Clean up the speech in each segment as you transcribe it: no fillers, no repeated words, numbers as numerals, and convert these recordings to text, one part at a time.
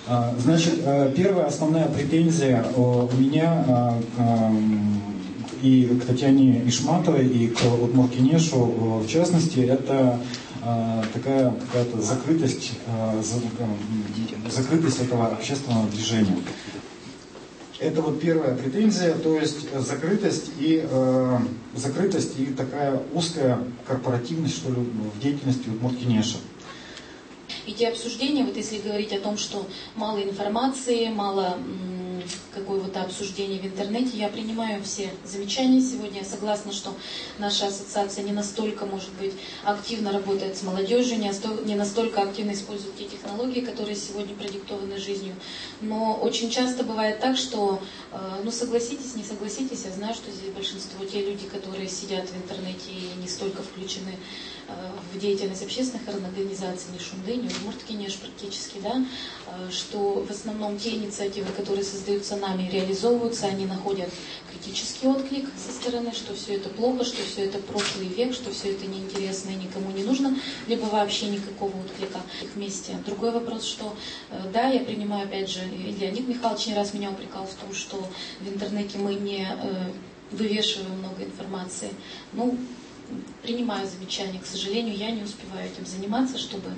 Значит, первая основная претензия у меня и к Татьяне Ишматовой, и к Удмурт-Кенешу в частности, это такая какая-то закрытость этого общественного движения. Это вот первая претензия, то есть закрытость и такая узкая корпоративность, что ли, в деятельности Удмурт-Кенеша. Эти обсуждения, вот если говорить о том, что мало информации, мало какого-то обсуждения в интернете, я принимаю все замечания сегодня. Я согласна, что наша ассоциация не настолько, может быть, активно работает с молодежью, не настолько активно использует те технологии, которые сегодня продиктованы жизнью. Но очень часто бывает так, что, ну согласитесь, не согласитесь, я знаю, что здесь большинство те люди, которые сидят в интернете и не столько включены в деятельность общественных организаций, ни Шунды, ни Удмурт-Кенеш практически, да, что в основном те инициативы, которые создаются нами, реализовываются, они находят критический отклик со стороны, что все это плохо, что все это прошлый век, что все это неинтересно и никому не нужно, либо вообще никакого отклика вместе. Другой вопрос, что да, я принимаю, опять же, и Леонид Михайлович не раз меня упрекал в том, что в интернете мы не вывешиваем много информации. Ну, принимаю замечания. К сожалению, я не успеваю этим заниматься, чтобы...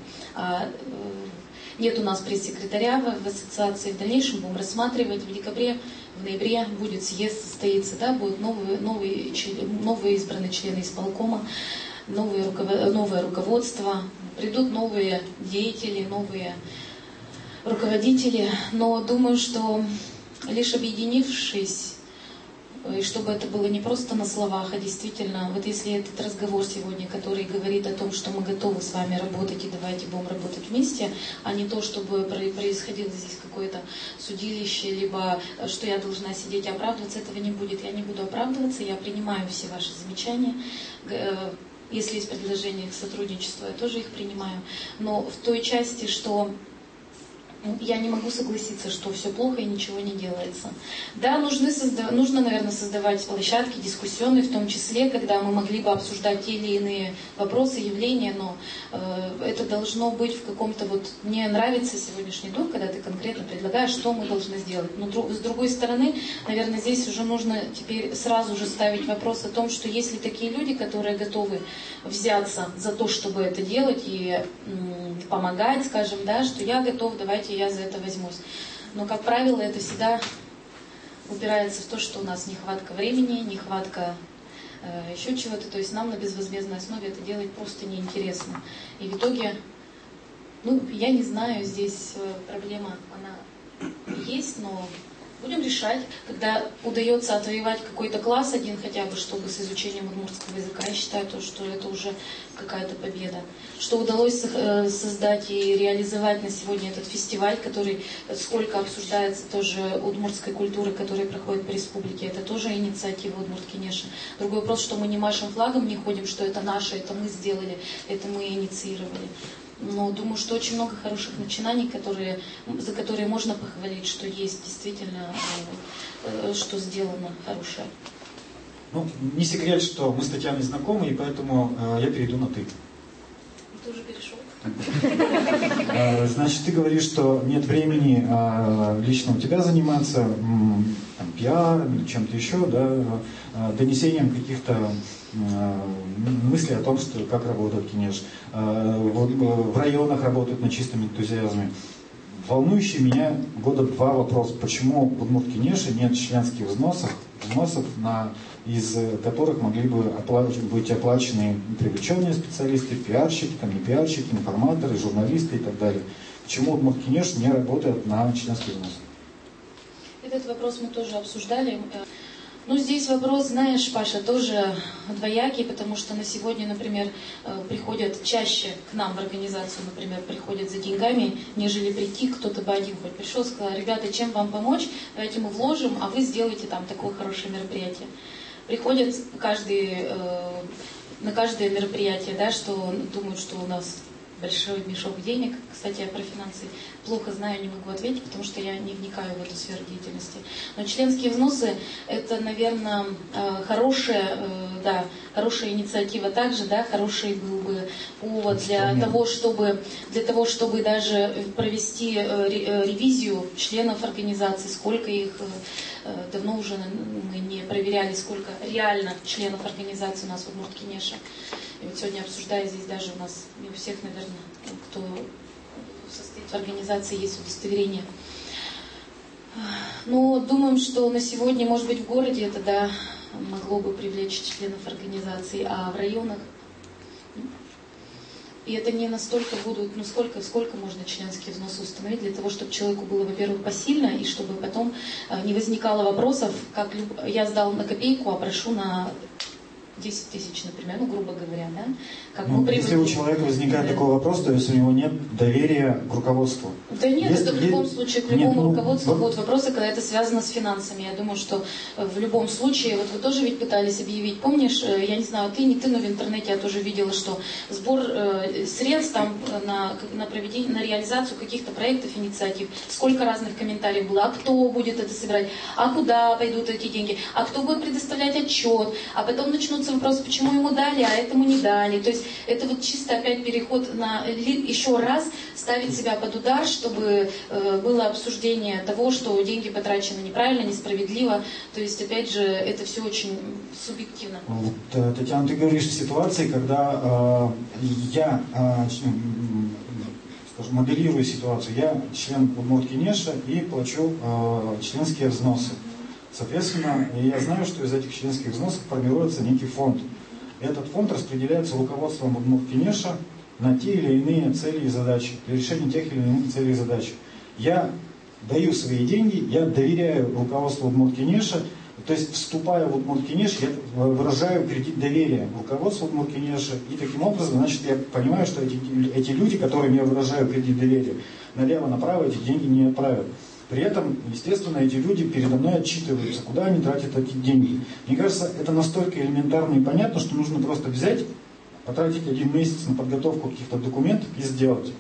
Нет у нас пресс-секретаря в ассоциации. В дальнейшем будем рассматривать. В декабре, в ноябре будет съезд, состоится, да, будут новые избранные члены исполкома, новое руководство, придут новые деятели, новые руководители. Но думаю, что лишь объединившись, и чтобы это было не просто на словах, а действительно, вот если этот разговор сегодня, который говорит о том, что мы готовы с вами работать и давайте будем работать вместе, а не то, чтобы происходило здесь какое-то судилище, либо что я должна сидеть и оправдываться, этого не будет. Я не буду оправдываться, я принимаю все ваши замечания. Если есть предложения к сотрудничеству, я тоже их принимаю. Но в той части, что... Я не могу согласиться, что все плохо и ничего не делается. Да, нужно, наверное, создавать площадки дискуссионные, в том числе, когда мы могли бы обсуждать те или иные вопросы, явления, но это должно быть в каком-то вот... Мне нравится сегодняшний дух, когда ты конкретно предлагаешь, что мы должны сделать. Но с другой стороны, наверное, здесь уже нужно теперь сразу же ставить вопрос о том, что есть ли такие люди, которые готовы взяться за то, чтобы это делать и помогать, скажем, да, что я готов, давайте я за это возьмусь. Но, как правило, это всегда упирается в то, что у нас нехватка времени, нехватка еще чего-то. То есть нам на безвозмездной основе это делать просто неинтересно. И в итоге, ну, я не знаю, здесь проблема, она есть, но будем решать. Когда удается отвоевать какой-то класс один хотя бы, чтобы с изучением удмуртского языка, я считаю, что это уже какая-то победа. Что удалось создать и реализовать на сегодня этот фестиваль, который сколько обсуждается тоже удмуртской культуры, которая проходит по республике, это тоже инициатива Удмурт-Кенеша. Другой вопрос, что мы не машем флагом, не ходим, что это наше, это мы сделали, это мы инициировали. Но думаю, что очень много хороших начинаний, за которые можно похвалить, что есть действительно, что сделано хорошее. Ну, не секрет, что мы с Татьяной знакомы, и поэтому я перейду на «ты». Ты уже перешел? Значит, ты говоришь, что нет времени лично у тебя заниматься там, пиаром или чем-то еще, да, донесением каких-то мыслей о том, что как работает Кенеш. В районах работают на чистом энтузиазме. Волнующий меня года два вопрос, почему в Удмурт-Кенеше нет членских взносов, из которых могли бы быть оплачены привлеченные специалисты, пиарщики, там, не пиарщики, информаторы, журналисты и так далее. Почему Удмурт-Кенеш не работает на членских взносах? Этот вопрос мы тоже обсуждали. Ну, здесь вопрос, знаешь, Паша, тоже двоякий, потому что на сегодня, например, приходят чаще к нам в организацию, например, приходят за деньгами, нежели прийти, кто-то бы один хоть пришел, сказал: ребята, чем вам помочь, давайте мы вложим, а вы сделаете там такое хорошее мероприятие. Приходят на каждое мероприятие, да, что думают, что у нас большой мешок денег. Кстати, я про финансы плохо знаю, не могу ответить, потому что я не вникаю в эту сферу деятельности. Но членские взносы – это, наверное, хорошая инициатива также, да, хороший был бы повод для того, чтобы даже провести ревизию членов организации, сколько их, давно уже мы не проверяли, сколько реально членов организации у нас в Удмурт-Кенеша. И вот сегодня обсуждая здесь даже у нас, не у всех, наверное, кто состоит в организации, есть удостоверение. Но думаем, что на сегодня, может быть, в городе это, да, могло бы привлечь членов организации, а в районах... И это не настолько будут, сколько можно членские взносы установить для того, чтобы человеку было, во-первых, посильно, и чтобы потом не возникало вопросов, как я сдал на копейку, а прошу на 10 тысяч, например, грубо говоря, да? Как мы привыкли. Если у человека возникает такой вопрос, то есть у него нет доверия к руководству. Да нет, это в любом случае к любому руководству будут вопросы, когда это связано с финансами. Я думаю, что в любом случае, вот вы тоже ведь пытались объявить, помнишь, я не знаю, ты, не ты, но в интернете я тоже видела, что сбор средств там на проведение, на реализацию каких-то проектов, инициатив, сколько разных комментариев было, а кто будет это собирать, а куда пойдут эти деньги, а кто будет предоставлять отчет, а потом начнутся вопросы, почему ему дали, а этому не дали. То есть это вот чисто опять переход на еще раз ставить себя под удар, чтобы было обсуждение того, что деньги потрачены неправильно, несправедливо. То есть, опять же, это все очень субъективно. Вот, Татьяна, ты говоришь о ситуации, когда я моделирую ситуацию. Я член Удмурт-Кенеша и плачу членские взносы. Соответственно, я знаю, что из этих членских взносов формируется некий фонд. Этот фонд распределяется руководством Удмурт-Кенеша на те или иные цели и задачи, для решения тех или иных целей и задач. Я даю свои деньги, я доверяю руководству Удмурт-Кенеша, то есть, вступая в Удмурт-Кенеш, я выражаю кредит доверия руководству Удмурт-Кенеша, и таким образом, значит, я понимаю, что эти люди, которым я выражаю кредит доверия, налево-направо эти деньги не отправят. При этом, естественно, эти люди передо мной отчитываются, куда они тратят эти деньги. Мне кажется, это настолько элементарно и понятно, что нужно просто взять, потратить 1 месяц на подготовку каких-то документов и сделать.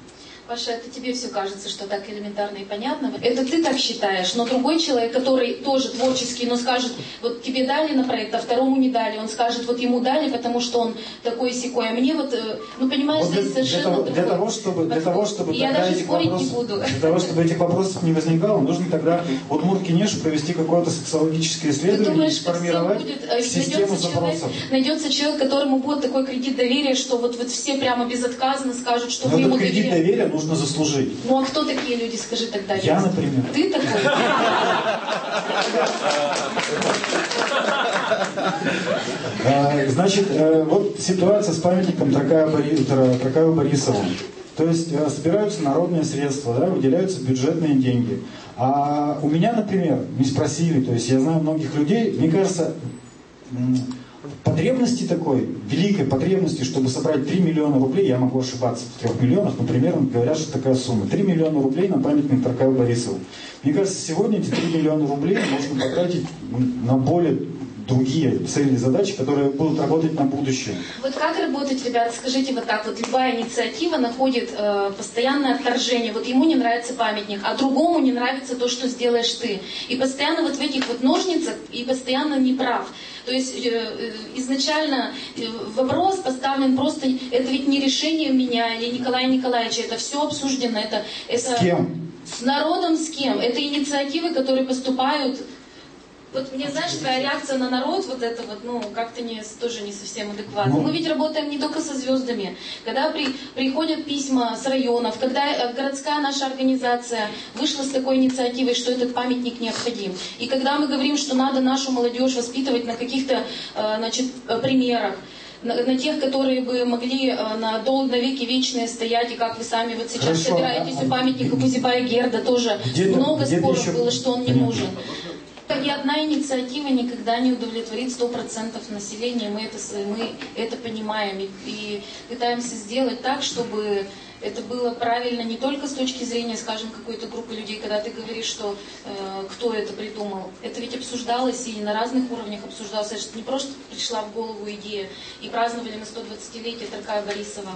Паша, это тебе все кажется, что так элементарно и понятно. Это ты так считаешь, но другой человек, который тоже творческий, но скажет, вот тебе дали на проект, а второму не дали. Он скажет, вот ему дали, потому что он такой-сякой. А мне вот, ну понимаешь, вот здесь совершенно для того, чтобы я даже спорить не буду. Для того, чтобы этих вопросов не возникало, нужно тогда вот Удмурт-Кенешу провести какое-то социологическое исследование и сформировать систему запросов. Найдется человек, которому будет такой кредит доверия, что вот все прямо безотказно скажут, что вы ему кредит доверия нужно заслужить. Ну а кто такие люди, скажи тогда? Я, например. Ты такой? Значит, вот ситуация с памятником Тракаю Борисову. То есть собираются народные средства, да, выделяются бюджетные деньги. А у меня, например, не спросили, то есть я знаю многих людей, мне кажется, потребности такой, великой потребности, чтобы собрать 3 миллиона рублей, я могу ошибаться в 3 миллионах, но примерно говорят, что такая сумма. 3 миллиона рублей на памятник Тракаю Борисову. Мне кажется, сегодня эти 3 миллиона рублей можно потратить на более другие цели и задачи, которые будут работать на будущее. Вот как работать, ребят, скажите вот так, вот любая инициатива находит постоянное отторжение, вот ему не нравится памятник, а другому не нравится то, что сделаешь ты. И постоянно вот в этих вот ножницах, и постоянно не прав. То есть изначально вопрос поставлен просто, это ведь не решение меня или Николая Николаевича, это все обсуждено. Это с кем? С народом, с кем? Это инициативы, которые поступают. Вот мне, знаешь, твоя реакция на народ, вот это вот, ну, как-то тоже не совсем адекватно. Мы ведь работаем не только со звездами. Когда приходят письма с районов, когда городская наша организация вышла с такой инициативой, что этот памятник необходим. И когда мы говорим, что надо нашу молодежь воспитывать на каких-то, примерах, на тех, которые бы могли на веки вечные стоять, и как вы сами вот сейчас собираетесь у памятника Кузибая Герда, тоже много споров было, что он не нужен. Ни одна инициатива никогда не удовлетворит 100% населения, мы это понимаем и пытаемся сделать так, чтобы Это было правильно не только с точки зрения, скажем, какой-то группы людей, когда ты говоришь, что кто это придумал. Это ведь обсуждалось и на разных уровнях обсуждалось. Это не просто пришла в голову идея. И праздновали мы 120-летие Таркая Борисова.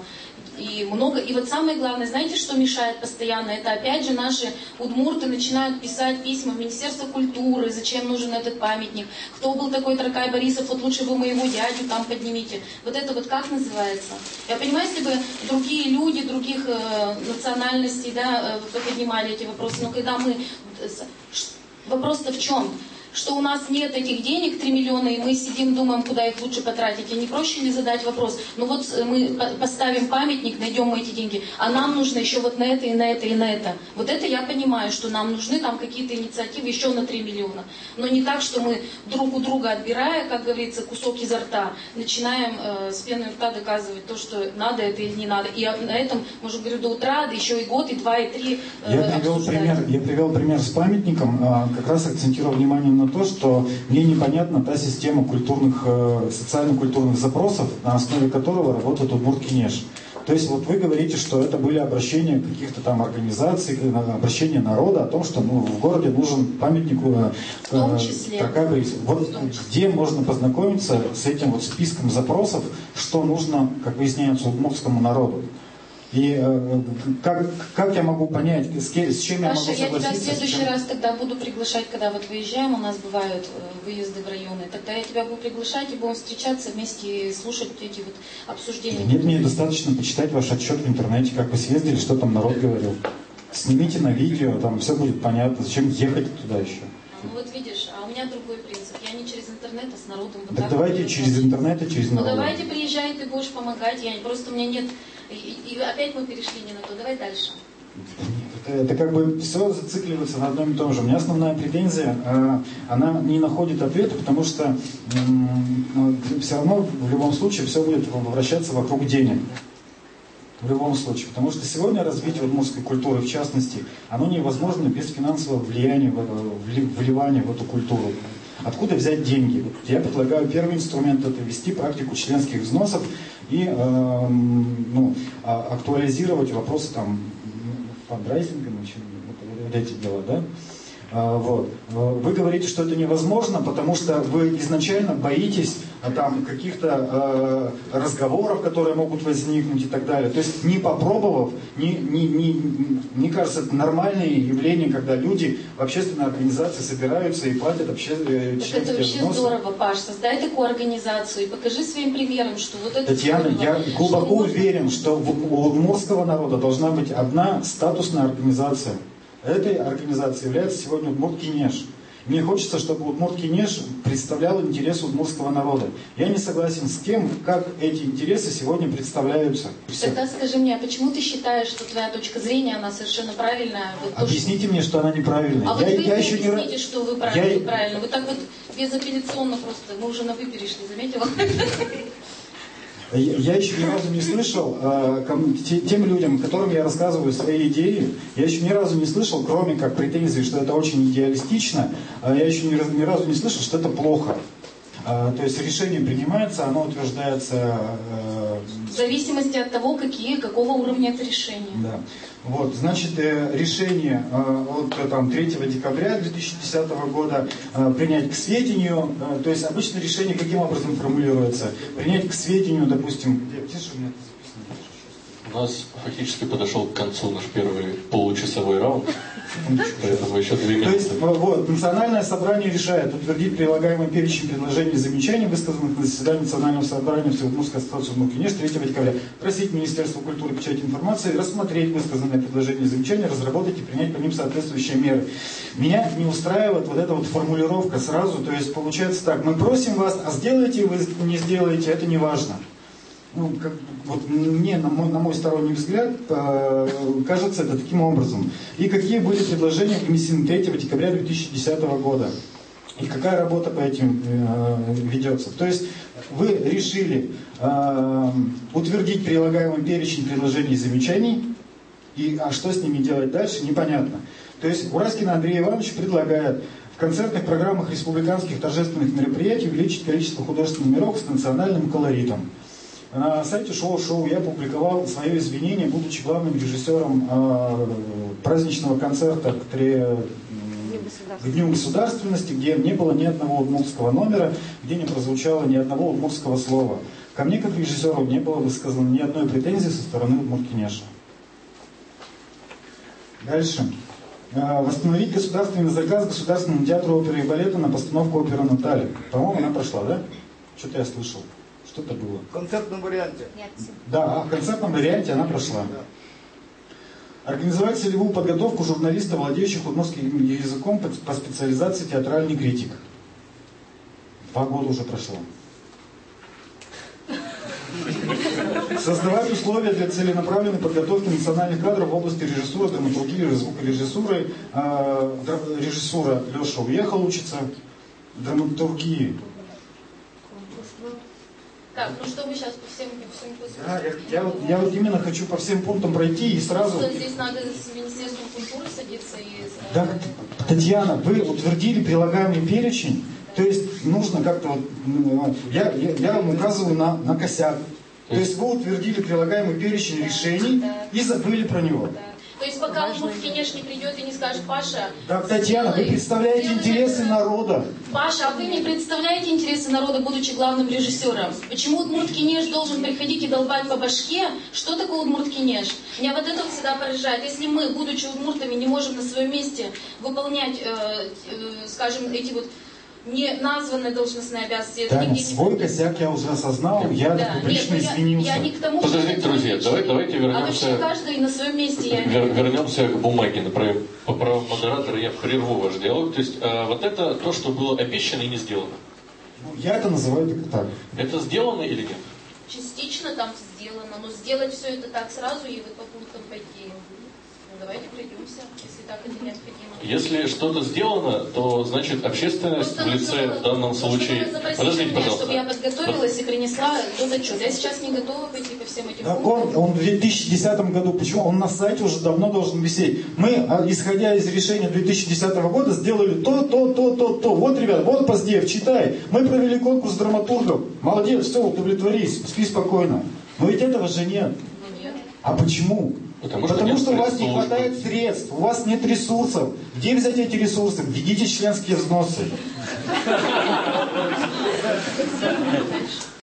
И много. И вот самое главное, знаете, что мешает постоянно? Это опять же наши удмурты начинают писать письма в Министерство культуры, зачем нужен этот памятник, кто был такой Таркай Борисов, вот лучше вы моего дядю там поднимите. Вот это вот как называется? Я понимаю, если бы другие люди, других национальностей, да, поднимали эти вопросы, но когда мы... Вопрос-то в чем? Что у нас нет этих денег, 3 миллиона, и мы сидим, думаем, куда их лучше потратить. И не проще ли задать вопрос? Ну вот мы поставим памятник, найдем мы эти деньги, а нам нужно еще вот на это, и на это, и на это. Вот это я понимаю, что нам нужны там какие-то инициативы еще на 3 миллиона. Но не так, что мы друг у друга, отбирая, как говорится, кусок изо рта, начинаем с пеной у рта доказывать то, что надо это или не надо. И на этом, может, говорю, до утра, да еще и год, и 2, и 3 Я привел пример с памятником, как раз акцентировал внимание на то, что мне непонятна та система социально-культурных запросов, на основе которого работает Удмурт-Кинеш. То есть вот вы говорите, что это были обращения каких-то там организаций, обращения народа о том, что в городе нужен памятник Таркаю Борисову. Вот где можно познакомиться с этим вот списком запросов, что нужно, как выясняется, удмуртскому народу? И как я могу понять, с чем я могу согласиться? Я тебя в следующий раз тогда буду приглашать, когда вот выезжаем, у нас бывают выезды в районы, тогда я тебя буду приглашать и будем встречаться вместе и слушать эти вот обсуждения. Нет, мне достаточно почитать ваш отчет в интернете, как вы съездили, что там народ говорил. Снимите на видео, там все будет понятно, зачем ехать туда еще. Ну вот видишь, а у меня другой принцип. Я не через интернет, а с народом. Вот так давайте через интернет и через народ. Ну давайте приезжай, ты будешь помогать. Просто у меня нет... И опять мы перешли не на то. Давай дальше. Это как бы все зацикливается на одном и том же. У меня основная претензия, она не находит ответа, потому что все равно в любом случае все будет вращаться вокруг денег. В любом случае. Потому что сегодня развитие удмуртской культуры, в частности, оно невозможно без финансового влияния, вливания в эту культуру. Откуда взять деньги? Я предлагаю первый инструмент — это ввести практику членских взносов и актуализировать вопросы там фандрайзинга, вот эти дела, да? Вот. Вы говорите, что это невозможно, потому что вы изначально боитесь там каких-то разговоров, которые могут возникнуть и так далее. То есть не попробовав, мне кажется, это нормальное явление, когда люди в общественной организации собираются и платят общественные взносы. Так это вообще здорово, Паш. Создай такую организацию и покажи своим примером, что вот это... Татьяна, я глубоко уверен, что у удмуртского народа должна быть одна статусная организация. Этой организацией является сегодня Удмурт-Кинеш. Мне хочется, чтобы Удмурт-Кинеш представлял интересы удмуртского народа. Я не согласен с тем, как эти интересы сегодня представляются. Тогда скажи мне, а почему ты считаешь, что твоя точка зрения, она совершенно правильная? Вот объясните мне, что она неправильная. А вот вы объясните, что вы правильно. Вы так вот безапелляционно просто, мы уже на «вы» перешли, заметила? Я еще ни разу не слышал, тем людям, которым я рассказываю свои идеи, я еще ни разу не слышал, кроме как претензий, что это очень идеалистично, я еще ни разу не слышал, что это плохо. То есть решение принимается, оно утверждается... В зависимости от того, какого уровня это решение. Да. Вот, значит, решение от 3 декабря 2010 года принять к сведению, то есть обычно решение каким образом формулируется? Принять к сведению, допустим, где же у меня это записано? У нас фактически подошел к концу наш первый получасовой раунд. Поэтому еще 2 минуты. То есть, вот, национальное собрание решает утвердить прилагаемый перечень предложений и замечаний, высказанных на заседании национального собрания Всеудмуртской ассоциации Удмурт-Кинеш 3 декабря. Просить Министерство культуры и печати информации рассмотреть высказанные предложения и замечания, разработать и принять по ним соответствующие меры. Меня не устраивает вот эта вот формулировка сразу, то есть получается так: мы просим вас, а сделаете вы, не сделаете, это не важно. Вот мне, на мой сторонний взгляд, кажется это таким образом. И какие были предложения внесены 3 декабря 2010 года? И какая работа по этим ведется? То есть вы решили утвердить прилагаемый перечень предложений и замечаний, а что с ними делать дальше, непонятно. То есть Ураскин Андрей Иванович предлагает в концертных программах республиканских торжественных мероприятий увеличить количество художественных номеров с национальным колоритом. На сайте шоу я публиковал свое извинение, будучи главным режиссером праздничного концерта к Дню государственности, где не было ни одного удмуртского номера, где не прозвучало ни одного удмуртского слова. Ко мне, как режиссеру, не было высказано ни одной претензии со стороны Удмурткенеша. Дальше. Восстановить государственный заказ Государственному театру оперы и балета на постановку оперы «Наталья». По-моему, она прошла, да? Что-то я слышал. Что-то было. В концертном варианте. Да, в концертном варианте она прошла. Да. Организовать целевую подготовку журналистов, владеющих удмуртским языком по специализации театральный критик. 2 года уже прошло. Создавать условия для целенаправленной подготовки национальных кадров в области режиссуры, драматургии, звукорежиссуры. Режиссура Леша уехал учиться. Драматургии. Так, ну что мы сейчас по всем Да, я вот именно хочу по всем пунктам пройти и сразу... Что здесь надо с Министерством культуры садиться и... Да, Татьяна, вы утвердили прилагаемый перечень, то есть нужно как-то вот... Я вам указываю на косяк. То есть вы утвердили прилагаемый перечень решений и забыли про него. Да. То есть пока Удмурткенеш не придет и не скажет: Паша... Так, Татьяна, вы представляете интересы народа. Паша, а вы не представляете интересы народа, будучи главным режиссером? Почему Удмурткенеш должен приходить и долбать по башке? Что такое Удмурткенеш? Меня вот это вот всегда поражает. Если мы, будучи удмуртами, не можем на своем месте выполнять, скажем, эти вот не названные должностные обязанности... Таня, свой косяк я уже осознал, я публично извинился. Я не к тому, подождите, друзья, давайте вернемся... А вообще каждый на своем месте. Вернемся к бумаге. Например, по праву модератора я прерву ваш диалог. То есть вот это то, что было обещано и не сделано. Я это называю так. Это сделано или нет? Частично там сделано, но сделать все это так сразу и вот по пунктам пойти. Ну, давайте пройдемся, если так это необходимо. Если что-то сделано, то значит общественность в лице в данном случае... Подождите, пожалуйста. Чтобы я подготовилась и принесла тот отчет. Я сейчас не готова пойти по всем этим пунктам. Он в 2010 году, почему? Он на сайте уже давно должен висеть. Мы, исходя из решения 2010 года, сделали то. Вот, ребят, вот Поздеев, читай. Мы провели конкурс драматургов. Молодец, все, удовлетворись, спи спокойно. Но ведь этого же нет. Нет. А почему? Потому что у вас не хватает средств, у вас нет ресурсов. Где взять эти ресурсы? Введите членские взносы.